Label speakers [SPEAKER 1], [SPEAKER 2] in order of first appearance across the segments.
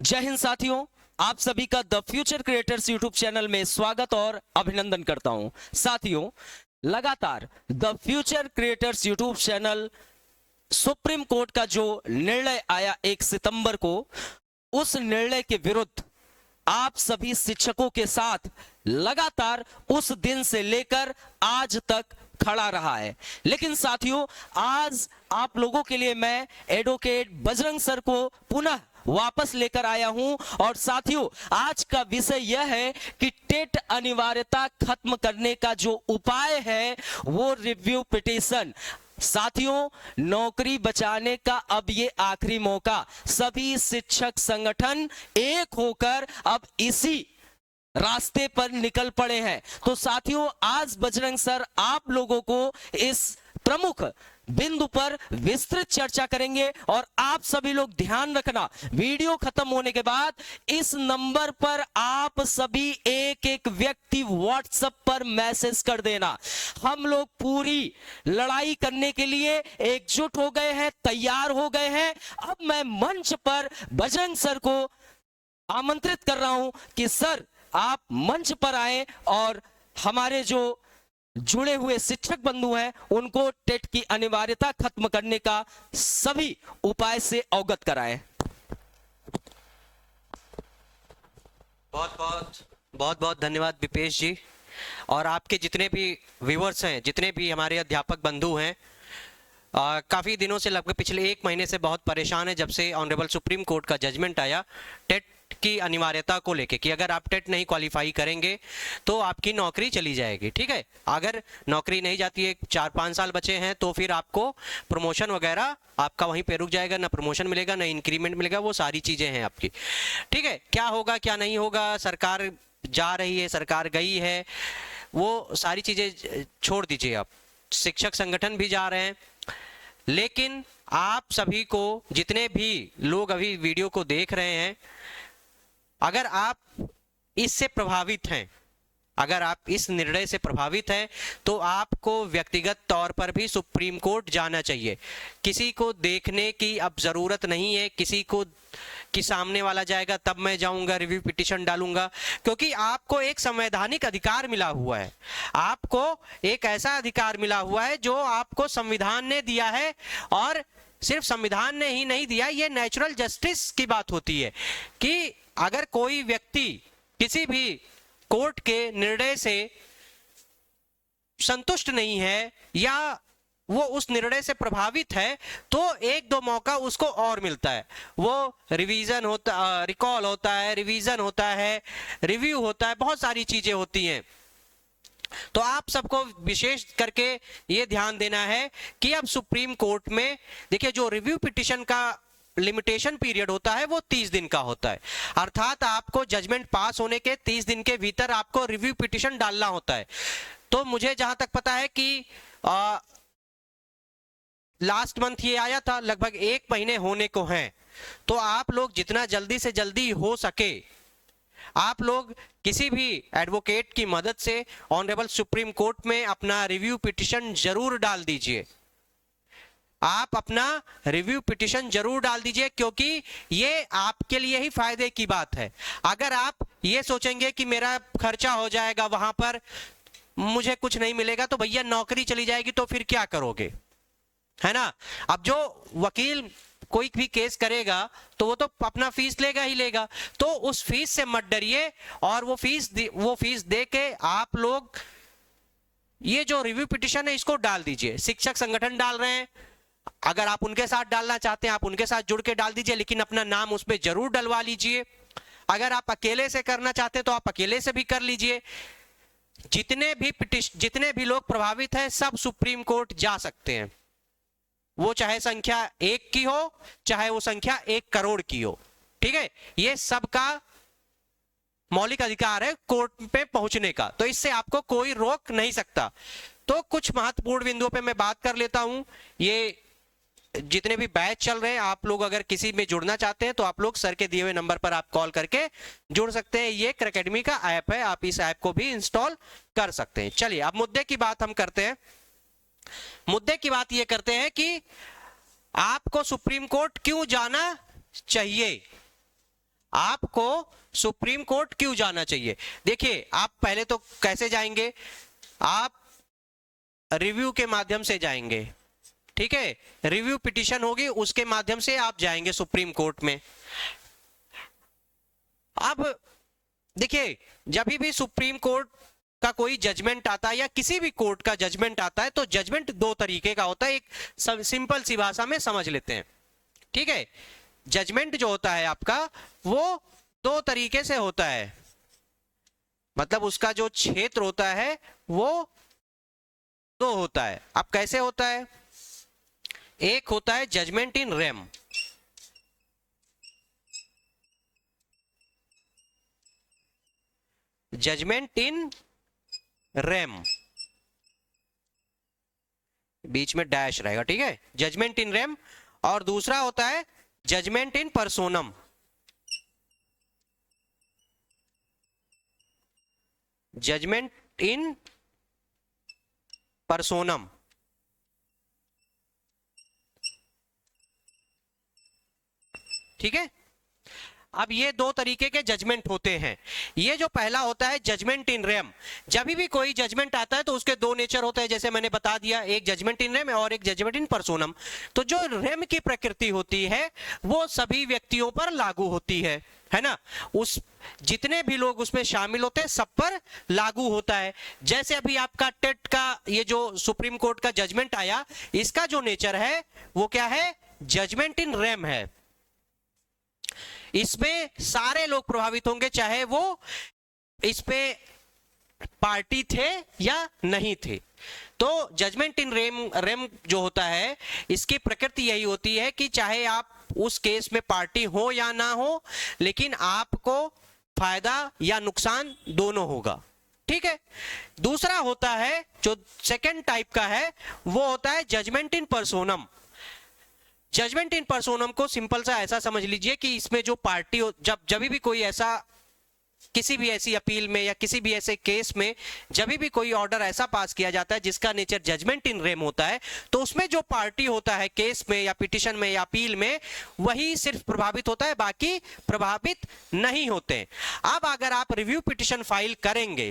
[SPEAKER 1] जय हिंद साथियों, आप सभी का the future creators YouTube channel में स्वागत और अभिनंदन करता हूं। साथियों, लगातार the future creators YouTube channel supreme court का जो निर्णय आया 1 सितंबर को, उस निर्णय के विरुद्ध आप सभी शिक्षकों के साथ लगातार उस दिन से लेकर आज तक खड़ा रहा है। लेकिन साथियों, आज आप लोगों के लिए मैं एडवोकेट बजरंग सर को पुनः वापस लेकर आया हूं। और साथियों, आज का विषय यह है कि टेट अनिवार्यता खत्म करने का जो उपाय है वो रिव्यू पिटीशन। साथियों, नौकरी बचाने का अब ये आखिरी मौका। सभी शिक्षक संगठन एक होकर अब इसी रास्ते पर निकल पड़े हैं। तो साथियों, आज बजरंग सर आप लोगों को इस प्रमुख बिंदु पर विस्तृत चर्चा करेंगे। और आप सभी लोग ध्यान रखना, वीडियो खत्म होने के बाद इस नंबर पर आप सभी एक एक व्यक्ति व्हाट्सएप पर मैसेज कर देना। हम लोग पूरी लड़ाई करने के लिए एकजुट हो गए हैं, तैयार हो गए हैं। अब मैं मंच पर बजरंग सर को आमंत्रित कर रहा हूं कि सर आप मंच पर आए और हमारे जो जुड़े हुए शिक्षक बंधु हैं उनको टेट की अनिवार्यता खत्म करने का सभी उपाय से अवगत कराएं।
[SPEAKER 2] बहुत बहुत धन्यवाद विपेश जी। और आपके जितने भी व्यूअर्स हैं, जितने भी हमारे अध्यापक बंधु हैं, काफ़ी दिनों से, लगभग पिछले 1 महीने से बहुत परेशान है जब से ऑनरेबल सुप्रीम कोर्ट का जजमेंट आया टेट की अनिवार्यता को लेके कि अगर आप टेट नहीं क्वालिफाई करेंगे तो आपकी नौकरी चली जाएगी। ठीक है, अगर नौकरी नहीं जाती है, 4-5 साल बचे हैं, तो फिर आपको प्रमोशन वगैरह आपका वहीं पे रुक जाएगा, ना प्रमोशन मिलेगा ना इंक्रीमेंट मिलेगा, वो सारी चीज़ें हैं आपकी। ठीक है, क्या होगा क्या नहीं होगा, सरकार जा रही है, सरकार गई है, वो सारी चीज़ें छोड़ दीजिए। आप शिक्षक संगठन भी जा रहे हैं, लेकिन आप सभी को, जितने भी लोग अभी वीडियो को देख रहे हैं, अगर आप इससे प्रभावित हैं, अगर आप इस निर्णय से प्रभावित हैं, तो आपको व्यक्तिगत तौर पर भी सुप्रीम कोर्ट जाना चाहिए। किसी को देखने की अब ज़रूरत नहीं है, किसी को कि सामने वाला जाएगा तब मैं जाऊंगा रिव्यू पिटीशन डालूंगा, क्योंकि आपको एक संवैधानिक अधिकार मिला हुआ है। आपको एक ऐसा अधिकार मिला हुआ है जो आपको संविधान ने दिया है, और सिर्फ संविधान ने ही नहीं दिया, ये नेचुरल जस्टिस की बात होती है कि अगर कोई व्यक्ति किसी भी कोर्ट के निर्णय से संतुष्ट नहीं है या वो उस निर्णय से प्रभावित है, तो 1-2 मौका उसको और मिलता है। वो रिवीजन होता, रिकॉल होता है, रिवीजन होता है, रिव्यू होता है, बहुत सारी चीजें होती हैं। तो आप सबको विशेष करके ये ध्यान देना है कि अब सुप्रीम कोर्ट में देखिए, जो रिव्यू पिटीशन का लिमिटेशन पीरियड होता है वो 30 दिन का होता है, अर्थात आपको जजमेंट पास होने के 30 दिन के भीतर आपको रिव्यू पिटीशन डालना होता है। तो मुझे जहां तक पता है कि लास्ट मंथ ये आया था, लगभग 1 महीने होने को हैं। तो आप लोग जितना जल्दी से जल्दी हो सके, आप लोग किसी भी एडवोकेट की मदद से ऑनरेबल सुप्रीम कोर्ट में अपना रिव्यू पिटीशन जरूर डाल दीजिए। आप अपना रिव्यू पिटीशन जरूर डाल दीजिए, क्योंकि ये आपके लिए ही फायदे की बात है। अगर आप ये सोचेंगे कि मेरा खर्चा हो जाएगा, वहां पर मुझे कुछ नहीं मिलेगा, तो भैया नौकरी चली जाएगी, तो फिर क्या करोगे, है ना। अब जो वकील कोई भी केस करेगा तो वो तो अपना फीस लेगा ही लेगा, तो उस फीस से मत डरिए, और वो फीस दे के आप लोग ये जो रिव्यू पिटीशन है इसको डाल दीजिए। शिक्षक संगठन डाल रहे हैं, अगर आप उनके साथ डालना चाहते हैं आप उनके साथ जुड़ के डाल दीजिए, लेकिन अपना नाम उस पर जरूर डलवा लीजिए। अगर आप अकेले से करना चाहते हैं तो आप अकेले से भी कर लीजिए। जितने भी लोग प्रभावित हैं सब सुप्रीम कोर्ट जा सकते हैं, वो चाहे संख्या 1 की हो, चाहे वो संख्या 1 करोड़ की हो। ठीक है, ये सबका मौलिक अधिकार है कोर्ट पे पहुंचने का, तो इससे आपको कोई रोक नहीं सकता। तो कुछ महत्वपूर्ण बिंदुओं पे मैं बात कर लेता हूं। ये जितने भी बैच चल रहे हैं, आप लोग अगर किसी में जुड़ना चाहते हैं तो आप लोग सर के दिए हुए नंबर पर आप कॉल करके जुड़ सकते हैं। ये अकेडमी का ऐप है, आप इस ऐप को भी इंस्टॉल कर सकते हैं। चलिए अब मुद्दे की बात हम करते हैं। मुद्दे की बात ये करते हैं कि आपको सुप्रीम कोर्ट क्यों जाना चाहिए। आपको सुप्रीम कोर्ट क्यों जाना चाहिए? देखिए, आप पहले तो कैसे जाएंगे? आप रिव्यू के माध्यम से जाएंगे, ठीक है, रिव्यू पिटीशन होगी, उसके माध्यम से आप जाएंगे सुप्रीम कोर्ट में। अब देखिए, जब भी सुप्रीम कोर्ट का कोई जजमेंट आता है या किसी भी कोर्ट का जजमेंट आता है तो जजमेंट दो तरीके का होता है। एक सिंपल सी भाषा में समझ लेते हैं, ठीक है। जजमेंट जो होता है आपका वो दो तरीके से होता है, मतलब उसका जो क्षेत्र होता है वो दो होता है। अब कैसे होता है? एक होता है judgement in rem, judgement in rem, बीच में डैश रहेगा, ठीक है, जजमेंट इन रेम। और दूसरा होता है जजमेंट इन पर्सोनम, जजमेंट इन पर्सोनम। ठीक है, अब ये दो तरीके के जजमेंट होते हैं। ये जो पहला होता है जजमेंट इन रेम, जब भी कोई जजमेंट आता है तो उसके दो नेचर होते हैं, जैसे मैंने बता दिया, एक जजमेंट इन रेम और एक जजमेंट इन पर्सोनम। तो जो रेम की प्रकृति होती है वो सभी व्यक्तियों पर लागू होती है ना, उस जितने भी लोग उसमें शामिल होते हैं सब पर लागू होता है। जैसे अभी आपका टेट का ये जो सुप्रीम कोर्ट का जजमेंट आया, इसका जो नेचर है वो क्या है? जजमेंट इन रेम है। इसमें सारे लोग प्रभावित होंगे, चाहे वो इस पे पार्टी थे या नहीं थे। तो जजमेंट इन रेम जो होता है, इसकी प्रकृति यही होती है कि चाहे आप उस केस में पार्टी हो या ना हो, लेकिन आपको फायदा या नुकसान दोनों होगा, ठीक है। दूसरा होता है जो सेकंड टाइप का है, वो होता है जजमेंट इन पर्सोनम। जजमेंट इन पर्सोनम को सिंपल सा ऐसा समझ लीजिए कि इसमें जो पार्टी जब भी कोई ऐसा किसी भी ऐसी अपील में या किसी भी ऐसे केस में जब भी कोई ऑर्डर ऐसा पास किया जाता है जिसका नेचर जजमेंट इन रेम होता है, तो उसमें जो पार्टी होता है केस में या पिटीशन में या अपील में, वही सिर्फ प्रभावित होता है, बाकी प्रभावित नहीं होते। अब अगर आप रिव्यू पिटीशन फाइल करेंगे,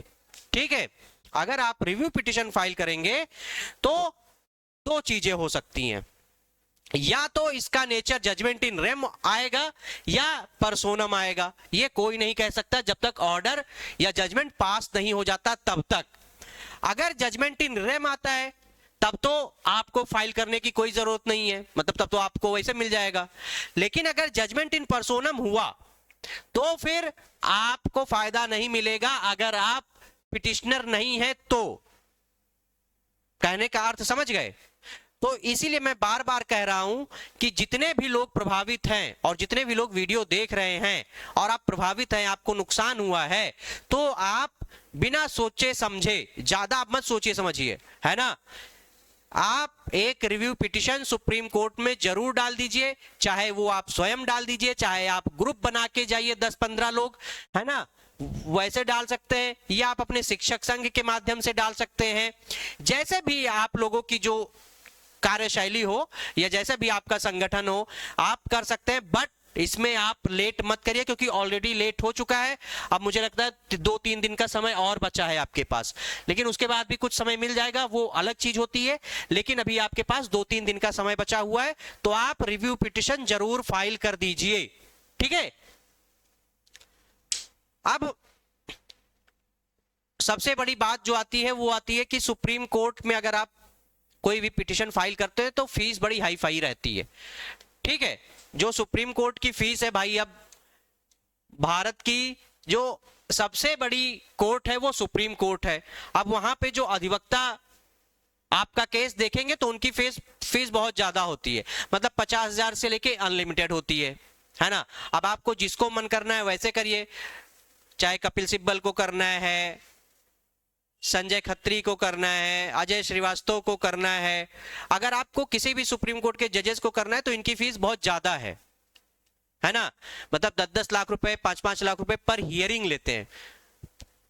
[SPEAKER 2] ठीक है, अगर आप रिव्यू पिटीशन फाइल करेंगे तो दो चीजें हो सकती हैं, या तो इसका नेचर जजमेंट इन रेम आएगा या पर्सोनम आएगा। ये कोई नहीं कह सकता जब तक ऑर्डर या जजमेंट पास नहीं हो जाता तब तक। अगर जजमेंट इन रेम आता है तब तो आपको फाइल करने की कोई जरूरत नहीं है, मतलब तब तो आपको वैसे मिल जाएगा। लेकिन अगर जजमेंट इन पर्सोनम हुआ तो फिर आपको फायदा नहीं मिलेगा अगर आप पिटिशनर नहीं है तो। कहने का अर्थ समझ गए? तो इसीलिए मैं बार बार कह रहा हूं कि जितने भी लोग प्रभावित हैं और जितने भी लोग वीडियो देख रहे हैं और आप प्रभावित हैं, आपको नुकसान हुआ है, तो आप बिना सोचे समझे, ज्यादा आप मत सोचिए समझिए, है ना, आप एक रिव्यू पिटीशन सुप्रीम कोर्ट में जरूर डाल दीजिए। चाहे वो आप स्वयं डाल दीजिए, चाहे आप ग्रुप बना के जाइए 10-15 लोग, है ना, वैसे डाल सकते हैं, या आप अपने शिक्षक संघ के माध्यम से डाल सकते हैं। जैसे भी आप लोगों की जो कार्यशैली हो या जैसे भी आपका संगठन हो, आप कर सकते हैं। बट इसमें आप लेट मत करिए, क्योंकि ऑलरेडी लेट हो चुका है। अब मुझे लगता है 2-3 दिन का समय और बचा है आपके पास, लेकिन उसके बाद भी कुछ समय मिल जाएगा, वो अलग चीज होती है। लेकिन अभी आपके पास 2-3 दिन का समय बचा हुआ है, तो आप रिव्यू पिटीशन जरूर फाइल कर दीजिए, ठीक है। अब सबसे बड़ी बात जो आती है वो आती है कि सुप्रीम कोर्ट में अगर आप कोई भी पिटीशन फाइल करते हैं तो फीस बड़ी हाई फाई रहती है, ठीक है। जो सुप्रीम कोर्ट की फीस है भाई, अब भारत की जो सबसे बड़ी कोर्ट है वो सुप्रीम कोर्ट है। अब वहां पे जो अधिवक्ता आपका केस देखेंगे तो उनकी फीस बहुत ज्यादा होती है, मतलब 50,000 से लेके अनलिमिटेड होती है ना। अब आपको जिसको मन करना है वैसे करिए, चाहे कपिल सिब्बल को करना है, संजय खत्री को करना है, अजय श्रीवास्तव को करना है, अगर आपको किसी भी सुप्रीम कोर्ट के जजेस को करना है तो इनकी फीस बहुत ज्यादा है ना, मतलब 10-10 लाख रुपए, 5-5 लाख रुपए पर हियरिंग लेते हैं।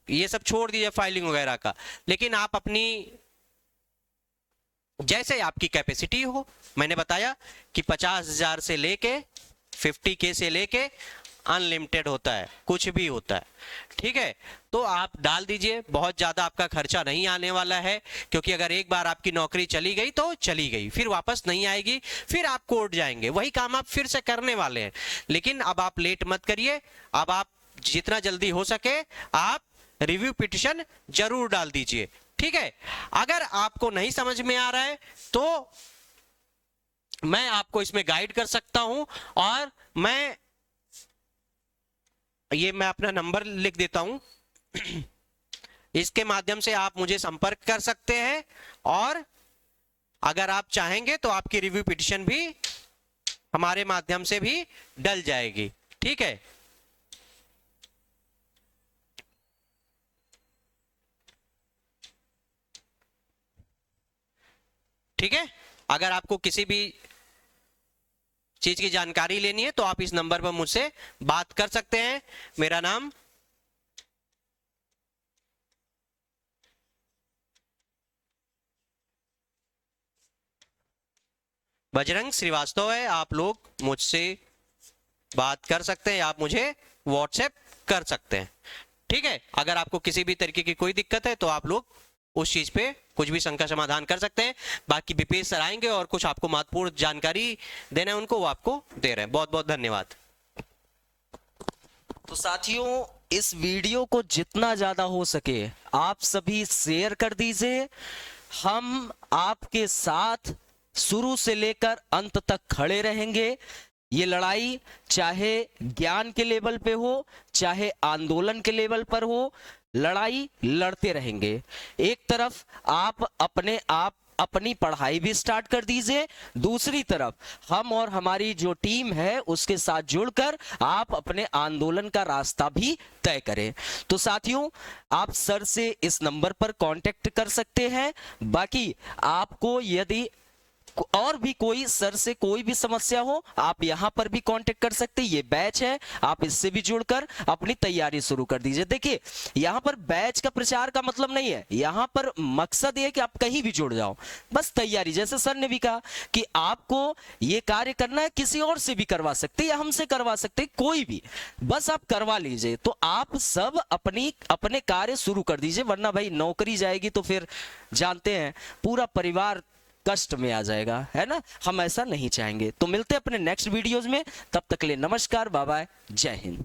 [SPEAKER 2] ये सब छोड़ दीजिए फाइलिंग वगैरह का, लेकिन आप अपनी जैसे आपकी कैपेसिटी हो, मैंने बताया कि 50,000 से लेके 50K से लेके अनलिमिटेड होता है, कुछ भी होता है, ठीक है। तो आप डाल दीजिए, बहुत ज़्यादा आपका खर्चा नहीं आने वाला है, क्योंकि अगर एक बार आपकी नौकरी चली गई तो चली गई, फिर वापस नहीं आएगी, फिर आप कोर्ट जाएंगे, वही काम आप फिर से करने वाले हैं। लेकिन अब आप लेट मत करिए, अब आप जितना जल्दी हो सके आप रिव्यू पिटिशन जरूर डाल दीजिए, ठीक है। अगर आपको नहीं समझ में आ रहा है तो मैं आपको इसमें गाइड कर सकता हूं, और मैं अपना नंबर लिख देता हूं इसके माध्यम से आप मुझे संपर्क कर सकते हैं, और अगर आप चाहेंगे तो आपकी रिव्यू पिटिशन भी हमारे माध्यम से भी डल जाएगी, ठीक है। ठीक है, अगर आपको किसी भी चीज की जानकारी लेनी है तो आप इस नंबर पर मुझसे बात कर सकते हैं। मेरा नाम बजरंग श्रीवास्तव है, आप लोग मुझसे बात कर सकते हैं, आप मुझे व्हाट्सएप कर सकते हैं, ठीक है। अगर आपको किसी भी तरीके की कोई दिक्कत है तो आप लोग उस चीज पे कुछ भी शंका समाधान कर सकते हैं। बाकी विपेश सर आएंगे और कुछ आपको महत्वपूर्ण जानकारी देना है उनको, वो आपको दे रहे हैं। बहुत बहुत धन्यवाद।
[SPEAKER 1] तो साथियों, इस वीडियो को जितना ज्यादा हो सके आप सभी शेयर कर दीजिए। हम आपके साथ शुरू से लेकर अंत तक खड़े रहेंगे। ये लड़ाई चाहे ज्ञान के लेवल पे हो, चाहे आंदोलन के लेवल पर हो, लड़ाई लड़ते रहेंगे। एक तरफ आप अपनी पढ़ाई भी स्टार्ट कर दीजिए, दूसरी तरफ हम और हमारी जो टीम है उसके साथ जुड़कर आप अपने आंदोलन का रास्ता भी तय करें। तो साथियों, आप सर से इस नंबर पर कांटेक्ट कर सकते हैं। बाकी आपको यदि और भी कोई सर से कोई भी समस्या हो, आप यहां पर भी कांटेक्ट कर सकते हैं। ये बैच है, आप इससे भी जुड़कर अपनी तैयारी शुरू कर दीजिए। देखिए, यहां पर बैच का प्रचार का मतलब नहीं है, यहां पर मकसद ये है कि आप कहीं भी जुड़ जाओ, बस तैयारी। जैसे सर ने भी कहा कि आपको ये कार्य करना है, किसी और से भी करवा सकते या हमसे करवा सकते, कोई भी, बस आप करवा लीजिए। तो आप सब अपने कार्य शुरू कर दीजिए, वरना भाई नौकरी जाएगी तो फिर जानते हैं पूरा परिवार कष्ट में आ जाएगा, है ना। हम ऐसा नहीं चाहेंगे। तो मिलते हैं अपने नेक्स्ट वीडियोज में, तब तक के लिए नमस्कार, बाय बाय, जय हिंद।